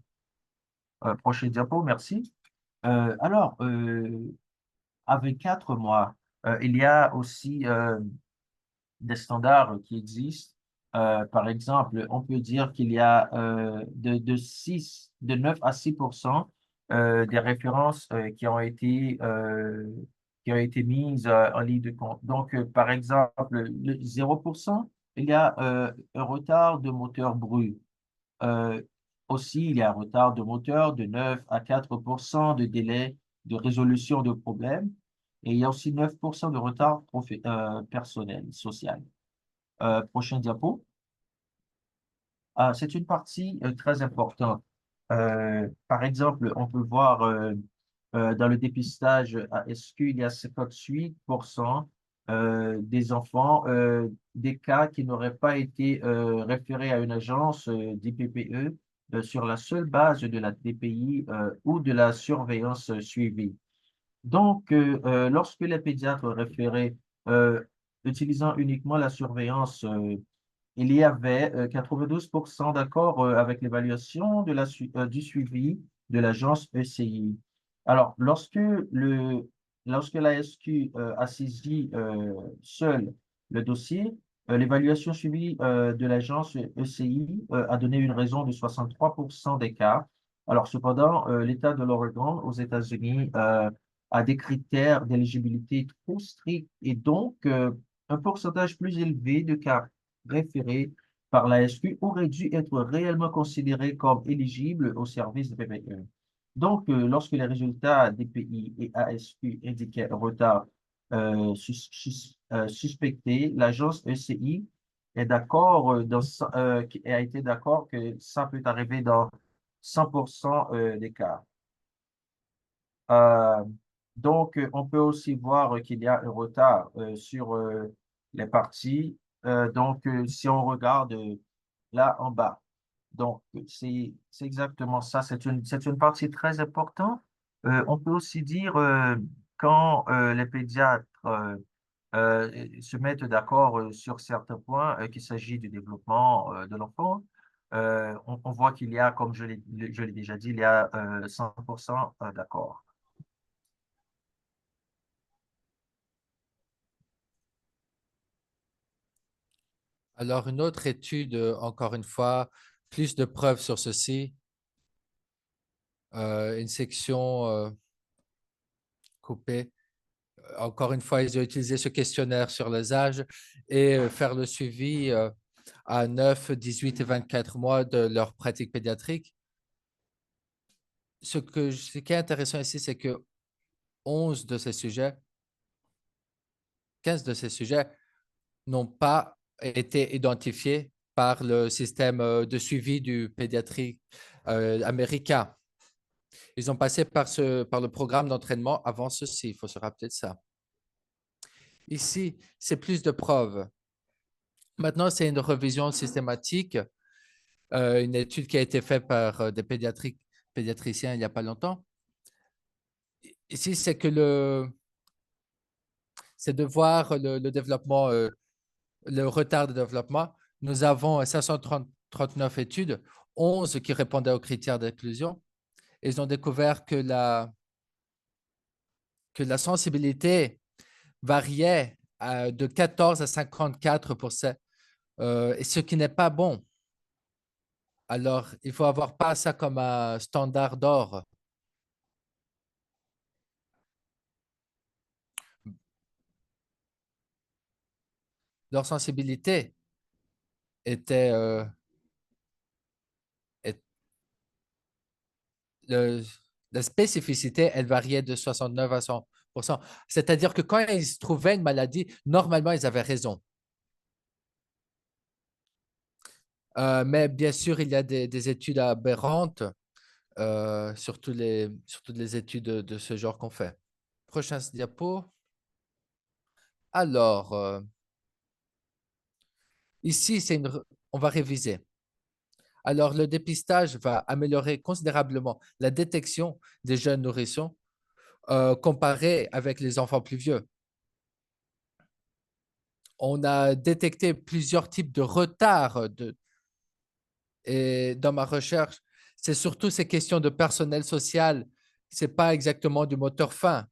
Prochain diapo, merci. Alors, avec 4 mois, il y a aussi des standards qui existent. Par exemple, on peut dire qu'il y a de 9 à 6% des références qui ont été mises en ligne de compte. Donc, par exemple, le 0%, il y a un retard de moteur brut. Euh, Aussi, il y a un retard de moteur de 9 à 4% de délai de résolution de problèmes. Et il y a aussi 9% de retard personnel, social. Prochain diapo. C'est une partie très importante. Par exemple, on peut voir dans le dépistage à SQ, il y a 58% des enfants, des cas qui n'auraient pas été référés à une agence d'IPPE sur la seule base de la DPI ou de la surveillance suivie. Donc, lorsque les pédiatres référaient utilisant uniquement la surveillance, il y avait 92% d'accord avec l'évaluation du suivi de l'agence ECI. Alors, lorsque l'ASQ a saisi seul le dossier, l'évaluation suivie de l'agence ECI a donné une raison de 63% des cas. Alors, cependant, l'État de l'Oregon aux États-Unis a des critères d'éligibilité trop stricts et donc un pourcentage plus élevé de cas référés par l'ASQ auraient dû être réellement considérés comme éligibles au service de PPE. Donc, lorsque les résultats DPI et ASQ indiquaient un retard suspecté, l'agence ECI est d'accord a été d'accord que ça peut arriver dans 100% des cas. Euh, donc, on peut aussi voir qu'il y a un retard sur les parties. Donc, si on regarde là en bas, donc c'est exactement ça. C'est une partie très importante. On peut aussi dire quand les pédiatres se mettent d'accord sur certains points, qu'il s'agit du développement de l'enfant. On voit qu'il y a, comme je l'ai déjà dit, il y a 100% d'accord.
Alors, une autre étude, encore une fois, plus de preuves sur ceci. Une section coupée. Encore une fois, ils ont utilisé ce questionnaire sur les âges et faire le suivi à 9, 18 et 24 mois de leur pratique pédiatrique. Ce qui est intéressant ici, c'est que 11 de ces sujets, 15 de ces sujets n'ont pas été identifiés par le système de suivi du pédiatrie américain. Ils ont passé par le programme d'entraînement avant ceci, il faut se rappeler de ça. Ici, c'est plus de preuves. Maintenant, c'est une révision systématique, une étude qui a été faite par des pédiatriciens il n'y a pas longtemps. Ici, c'est de voir le développement, le retard de développement. Nous avons 539 études, 11 qui répondaient aux critères d'inclusion. Ils ont découvert que la sensibilité variait de 14 à 54%, et ce qui n'est pas bon. Alors, il faut avoir pas ça comme un standard d'or. Leur sensibilité était la spécificité, elle variait de 69 à 100%. C'est-à-dire que quand ils trouvaient une maladie, normalement, ils avaient raison. Mais bien sûr, il y a des études aberrantes sur toutes les études de ce genre qu'on fait. Prochain diapo. Alors, ici, on va réviser. Alors, le dépistage va améliorer considérablement la détection des jeunes nourrissons comparé avec les enfants plus vieux. On a détecté plusieurs types de retards et dans ma recherche, c'est surtout ces questions de personnel social. Ce n'est pas exactement du moteur fin.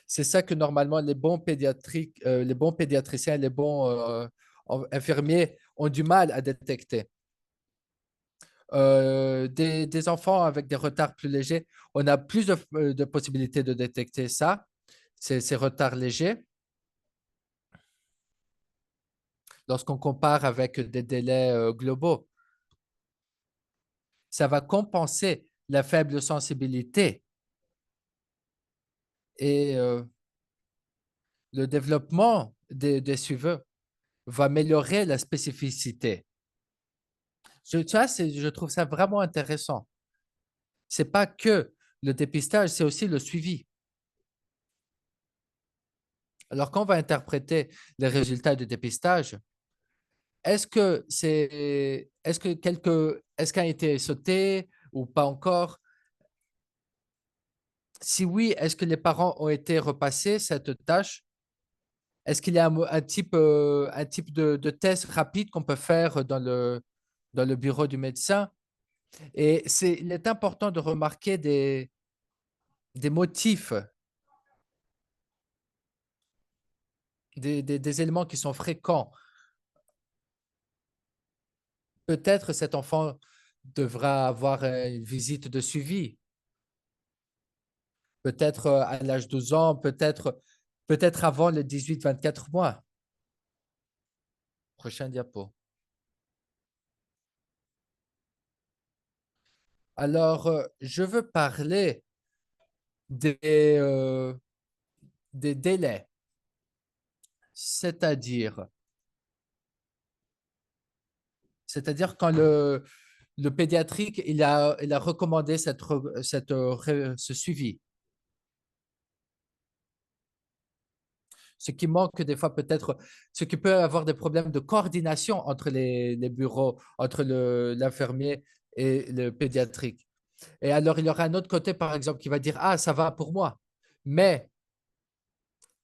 C'est ça que normalement les bons les bons pédiatriciens, les bons infirmiers ont du mal à détecter. Des enfants avec des retards plus légers, on a plus de possibilités de détecter ça, ces retards légers, lorsqu'on compare avec des délais globaux. Ça va compenser la faible sensibilité et le développement des suiveux va améliorer la spécificité. Je trouve ça vraiment intéressant. Ce n'est pas que le dépistage, c'est aussi le suivi. Alors, quand on va interpréter les résultats du dépistage, est-ce qu'un a été sauté ou pas encore? Si oui, est-ce que les parents ont été repassés cette tâche? Est-ce qu'il y a un type de test rapide qu'on peut faire dans le bureau du médecin? Et il est important de remarquer des motifs, des éléments qui sont fréquents. Peut-être cet enfant devra avoir une visite de suivi. Peut-être à l'âge de 12 ans, peut-être avant les 18-24 mois. Prochain diapo. Alors, je veux parler des délais, c'est-à-dire quand le pédiatrique il a recommandé ce suivi. Ce qui manque des fois peut-être, ce qui peut avoir des problèmes de coordination entre les bureaux, entre l'infirmier et le pédiatrique. Et alors, il y aura un autre côté, par exemple, qui va dire, ah, ça va pour moi. Mais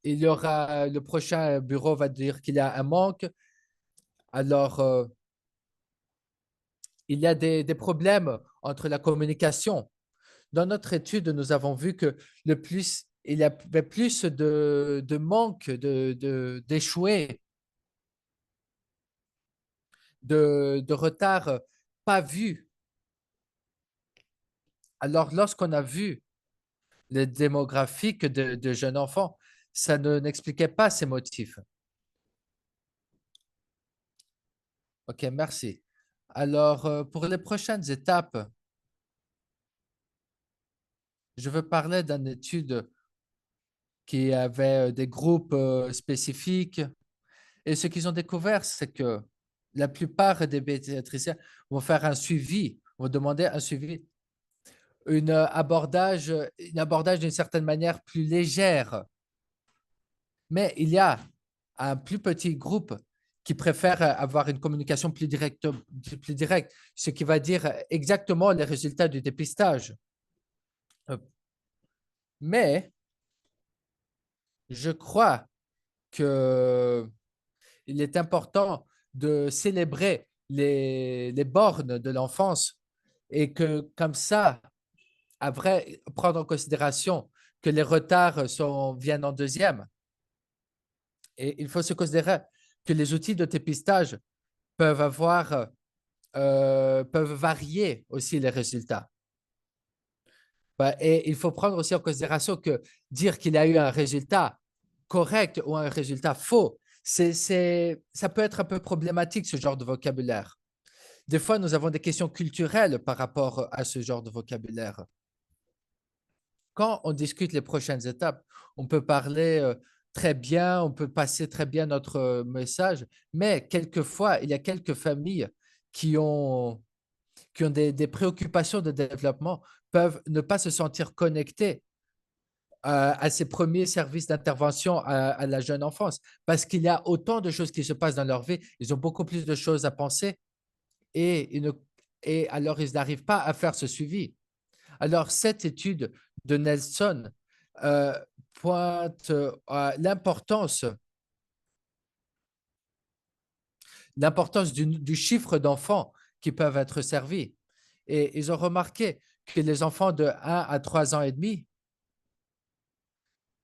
il y aura le prochain bureau va dire qu'il y a un manque. Alors, il y a des problèmes entre la communication. Dans notre étude, nous avons vu que il y avait plus de manque d'échouer de retard pas vu. Alors, lorsqu'on a vu les démographiques de jeunes enfants, ça n'expliquait pas ces motifs. OK, merci. Alors, pour les prochaines étapes, je veux parler d'une étude qui avait des groupes spécifiques. Et ce qu'ils ont découvert, c'est que la plupart des pédiatriciens vont faire un suivi, vont demander un suivi, un abordage d'une certaine manière plus légère. Mais il y a un plus petit groupe qui préfère avoir une communication plus directe, ce qui va dire exactement les résultats du dépistage. Mais je crois qu'il est important de célébrer les bornes de l'enfance et que comme ça, après, prendre en considération que les retards viennent en deuxième. Et il faut se considérer que les outils de dépistage peuvent varier aussi les résultats. Et il faut prendre aussi en considération que dire qu'il y a eu un résultat correct ou un résultat faux, ça peut être un peu problématique, ce genre de vocabulaire. Des fois, nous avons des questions culturelles par rapport à ce genre de vocabulaire. Quand on discute les prochaines étapes, on peut parler très bien, on peut passer très bien notre message, mais quelquefois, il y a quelques familles qui ont des préoccupations de développement, peuvent ne pas se sentir connectées à ces premiers services d'intervention à la jeune enfance, parce qu'il y a autant de choses qui se passent dans leur vie, ils ont beaucoup plus de choses à penser et alors ils n'arrivent pas à faire ce suivi. Alors, cette étude de Nelson pointe l'importance du chiffre d'enfants qui peuvent être servis. Et ils ont remarqué que les enfants de 1 à 3 ans et demi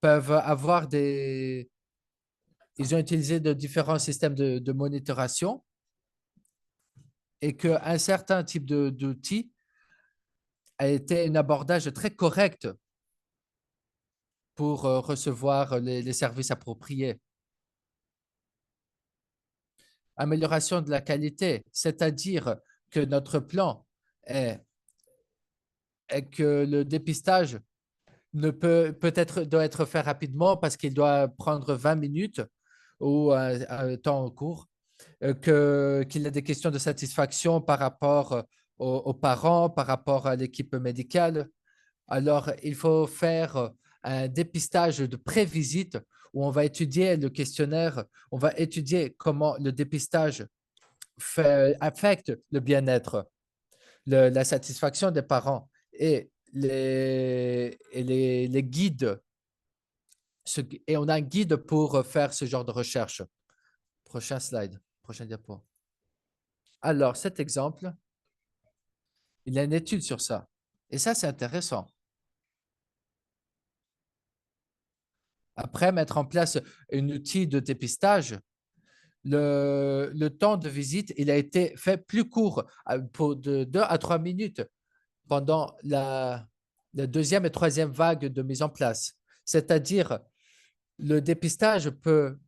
peuvent avoir ils ont utilisé de différents systèmes de monitoration et qu'un certain type d'outil a été un abordage très correct pour recevoir les services appropriés. Amélioration de la qualité, c'est-à-dire que notre plan est que le dépistage doit être fait rapidement parce qu'il doit prendre 20 minutes ou un temps court, qu'il y a des questions de satisfaction par rapport aux parents, par rapport à l'équipe médicale. Alors, il faut faire un dépistage de pré-visite où on va étudier le questionnaire, on va étudier comment le dépistage affecte le bien-être, la satisfaction des parents et les guides. Et on a un guide pour faire ce genre de recherche. Prochain slide, prochain diapo. Alors, cet exemple, il y a une étude sur ça. Et ça, c'est intéressant. Après, mettre en place un outil de dépistage, le temps de visite, il a été fait plus court, de 2 à 3 minutes pendant la deuxième et troisième vague de mise en place. C'est-à-dire, le dépistage peut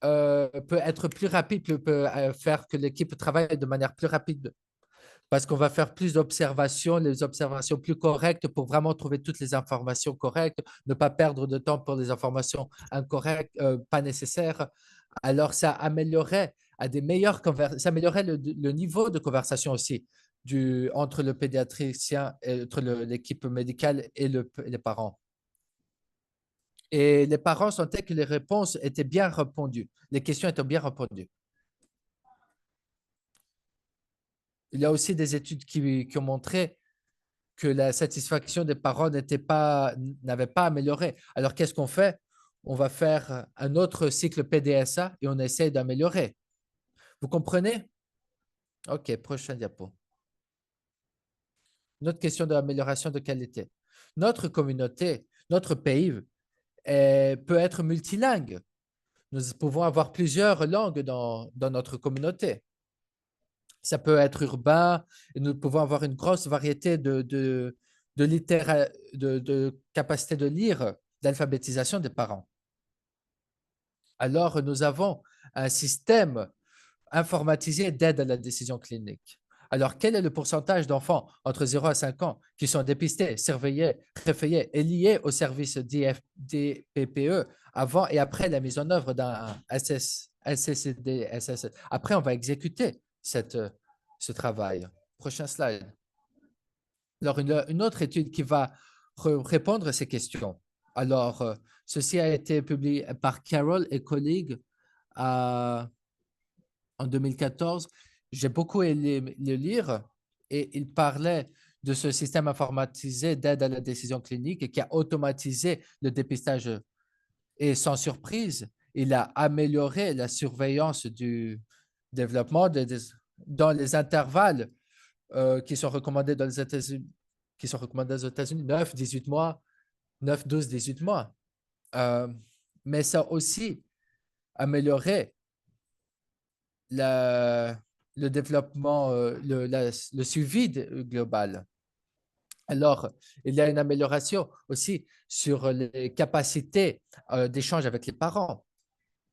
être plus rapide, peut faire que l'équipe travaille de manière plus rapide parce qu'on va faire plus d'observations, les observations plus correctes pour vraiment trouver toutes les informations correctes, ne pas perdre de temps pour les informations incorrectes, pas nécessaires. Alors, ça améliorerait ça améliorerait le niveau de conversation aussi entre le pédiatricien, entre l'équipe médicale et les parents. Et les parents sentaient que les réponses étaient bien répondues, les questions étaient bien répondues. Il y a aussi des études qui ont montré que la satisfaction des parents n'avait pas amélioré. Alors, qu'est-ce qu'on fait? On va faire un autre cycle PDSA et on essaie d'améliorer. Vous comprenez? OK, prochain diapo. Une autre question d'amélioration de qualité. Notre communauté, notre pays peut être multilingue. Nous pouvons avoir plusieurs langues dans notre communauté. Ça peut être urbain et nous pouvons avoir une grosse variété de capacité de lire, d'alphabétisation des parents. Alors, nous avons un système informatisé d'aide à la décision clinique. Alors, quel est le pourcentage d'enfants entre 0 à 5 ans qui sont dépistés, surveillés, référés et liés au service DPPE avant et après la mise en œuvre d'un SCCD, SSS? Après, on va exécuter ce travail. Prochain slide. Alors, une autre étude qui va répondre à ces questions. Alors, ceci a été publié par Carroll et collègues en 2014. J'ai beaucoup aimé le lire et il parlait de ce système informatisé d'aide à la décision clinique qui a automatisé le dépistage. Et sans surprise, il a amélioré la surveillance du développement dans les intervalles qui sont recommandés dans les États-Unis, qui sont recommandés aux États-Unis, 9, 18 mois, 9, 12, 18 mois. Mais ça a aussi amélioré le développement, le suivi global. Alors, il y a une amélioration aussi sur les capacités d'échange avec les parents.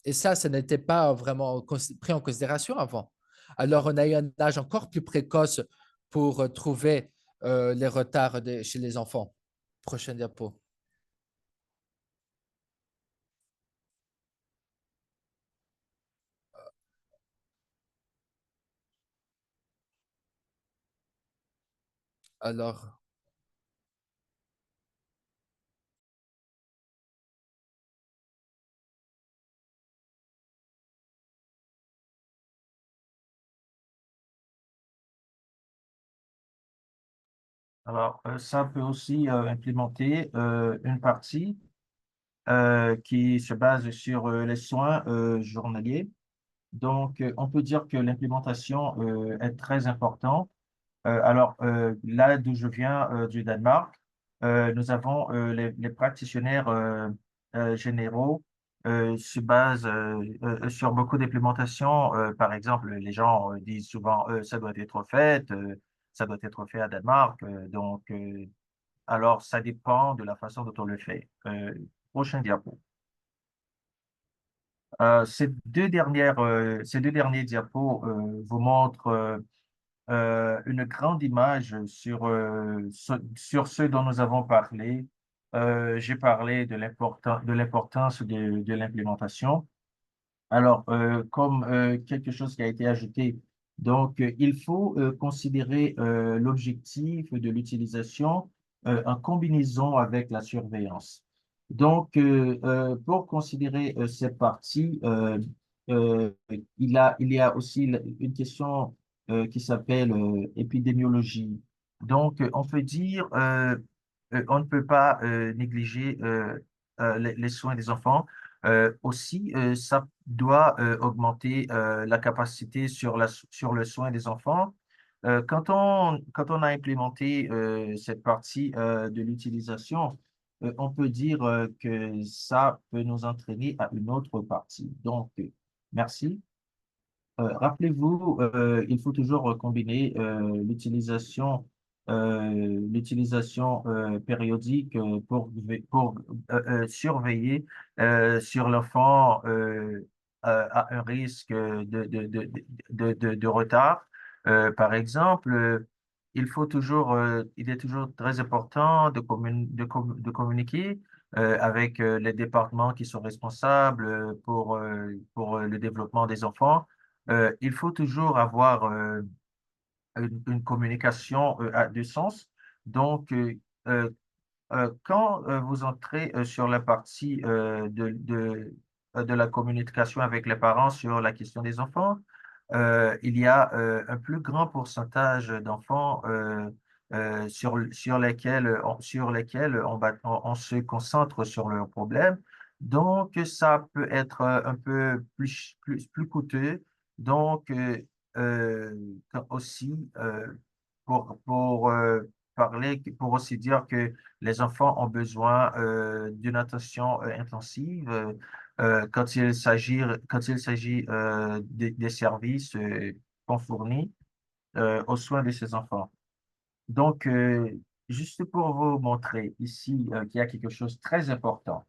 Et ça n'était pas vraiment pris en considération avant. Alors, on a eu un âge encore plus précoce pour trouver les retards chez les enfants. Prochaine diapo. Alors,
Alors, ça peut aussi implémenter une partie qui se base sur les soins journaliers. Donc, on peut dire que l'implémentation est très importante. Là d'où je viens, du Danemark, nous avons les praticiens généraux se basent sur beaucoup d'implémentations. Par exemple, les gens disent souvent ça doit être fait, ça doit être fait à Danemark. Alors, ça dépend de la façon dont on le fait. Prochain diapo. Ces deux derniers diapos vous montrent une grande image sur ce dont nous avons parlé. J'ai parlé de l'importance de l'implémentation. Alors, comme quelque chose qui a été ajouté, donc il faut considérer l'objectif de l'utilisation en combinaison avec la surveillance. Donc, pour considérer cette partie, euh, il y a aussi une question qui s'appelle épidémiologie. Donc, on peut dire, on ne peut pas négliger les soins des enfants. Aussi, ça doit augmenter la capacité sur le soin des enfants. Quand on a implémenté cette partie de l'utilisation, on peut dire que ça peut nous entraîner à une autre partie. Donc, merci. Rappelez-vous, il faut toujours combiner l'utilisation périodique pour surveiller sur l'enfant à un risque de retard. Par exemple, il est toujours très important de communiquer avec les départements qui sont responsables pour le développement des enfants. Il faut toujours avoir une communication à deux sens. Donc, quand vous entrez sur la partie de la communication avec les parents sur la question des enfants, il y a un plus grand pourcentage d'enfants sur lesquels on se concentre sur leurs problèmes. Donc, ça peut être un peu plus coûteux. Donc, euh, aussi, pour aussi dire que les enfants ont besoin d'une attention intensive quand il s'agit des services qu'on fournit. aux soins de ces enfants. Donc, juste pour vous montrer ici qu'il y a quelque chose de très important.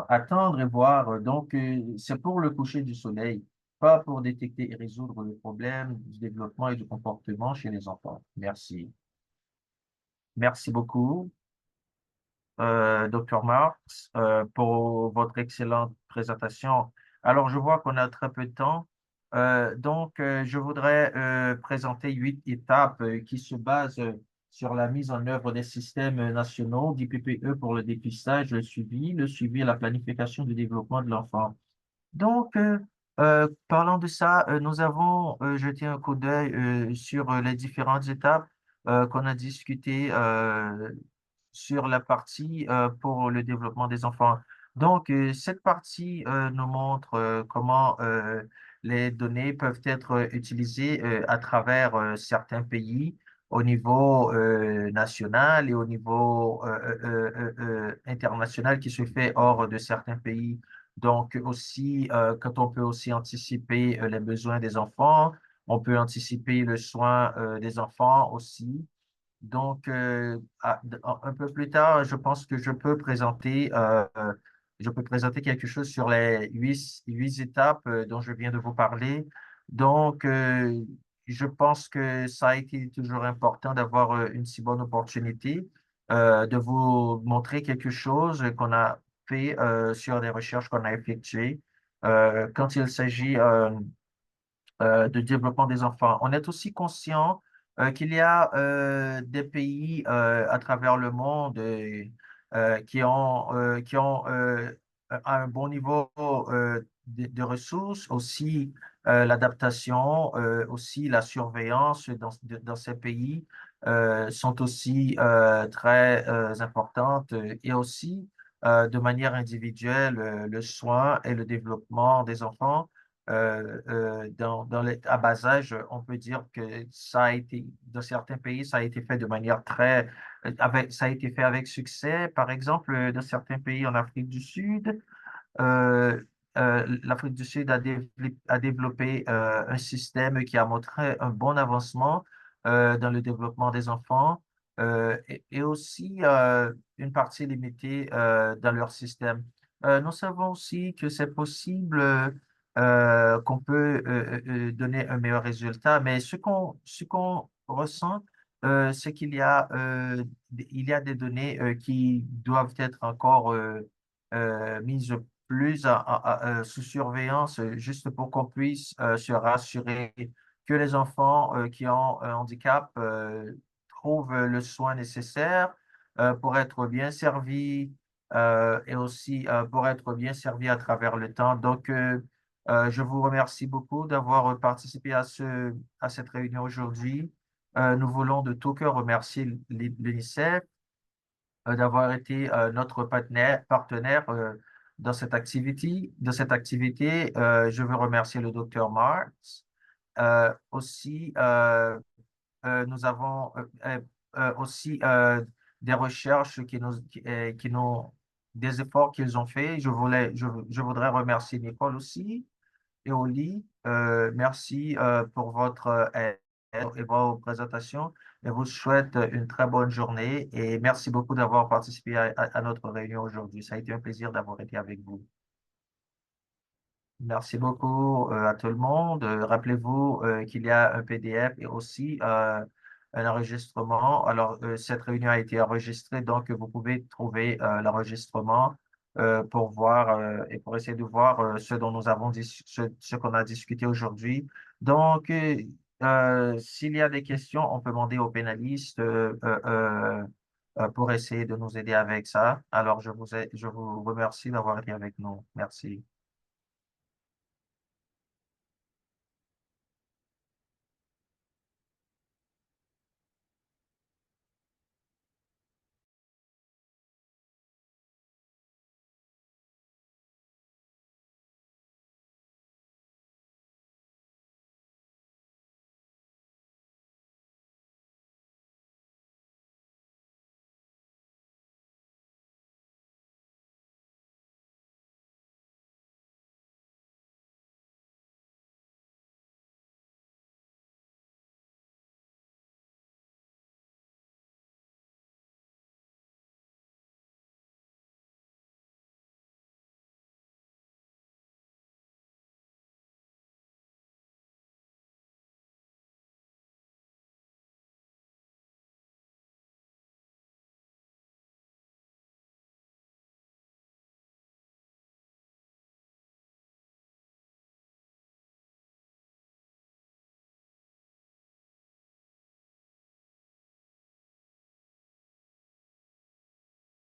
Attendre et voir. Donc, c'est pour le coucher du soleil, pas pour détecter et résoudre le problème du développement et du comportement chez les enfants. Merci. Merci beaucoup, Dr. Marx, pour votre excellente présentation. Alors, je vois qu'on a très peu de temps. Donc, je voudrais présenter 8 étapes qui se basent sur la mise en œuvre des systèmes nationaux d'IPPE pour le dépistage, le suivi et la planification du développement de l'enfant. Donc, parlant de ça, nous avons jeté un coup d'œil sur les différentes étapes qu'on a discutées sur la partie pour le développement des enfants. Donc, cette partie nous montre comment les données peuvent être utilisées à travers certains pays au niveau national et au niveau international qui se fait hors de certains pays. Donc, aussi, quand on peut aussi anticiper les besoins des enfants, on peut anticiper le soin des enfants aussi. Donc, un peu plus tard, je pense que je peux présenter quelque chose sur les huit étapes dont je viens de vous parler. Donc, je pense que ça a été toujours important d'avoir une si bonne opportunité de vous montrer quelque chose qu'on a fait sur des recherches qu'on a effectuées quand il s'agit de développement des enfants. On est aussi conscient qu'il y a des pays à travers le monde qui ont un bon niveau de ressources, aussi l'adaptation, aussi la surveillance dans ces pays sont aussi très importantes et aussi de manière individuelle le soin et le développement des enfants à bas âge, on peut dire que ça a été, dans certains pays, ça a été fait de manière ça a été fait avec succès. Par exemple, dans certains pays en Afrique du Sud, euh, l'Afrique du Sud a développé un système qui a montré un bon avancement dans le développement des enfants et aussi une partie limitée dans leur système. Nous savons aussi que c'est possible qu'on peut donner un meilleur résultat, mais ce qu'on ressent, c'est il y a des données qui doivent être encore mises plus sous surveillance, juste pour qu'on puisse se rassurer que les enfants qui ont un handicap trouvent le soin nécessaire pour être bien servis et aussi pour être bien servis à travers le temps. Donc, je vous remercie beaucoup d'avoir participé à cette réunion aujourd'hui. Nous voulons de tout cœur remercier l'UNICEF d'avoir été notre partenaire dans cette activité. Je veux remercier le docteur Marx. Aussi, nous avons aussi des recherches des efforts qu'ils ont fait. Je voudrais remercier Nicole aussi et Oli. Merci pour votre aide et vos présentations. Et vous souhaite une très bonne journée et merci beaucoup d'avoir participé à notre réunion aujourd'hui. Ça a été un plaisir d'avoir été avec vous. Merci beaucoup à tout le monde. Rappelez-vous qu'il y a un PDF et aussi un enregistrement. Alors, cette réunion a été enregistrée, donc vous pouvez trouver l'enregistrement pour voir et pour essayer de voir ce dont nous avons ce qu'on a discuté aujourd'hui. Donc, s'il y a des questions, on peut demander aux pénalistes pour essayer de nous aider avec ça. Alors, je vous remercie d'avoir été avec nous. Merci.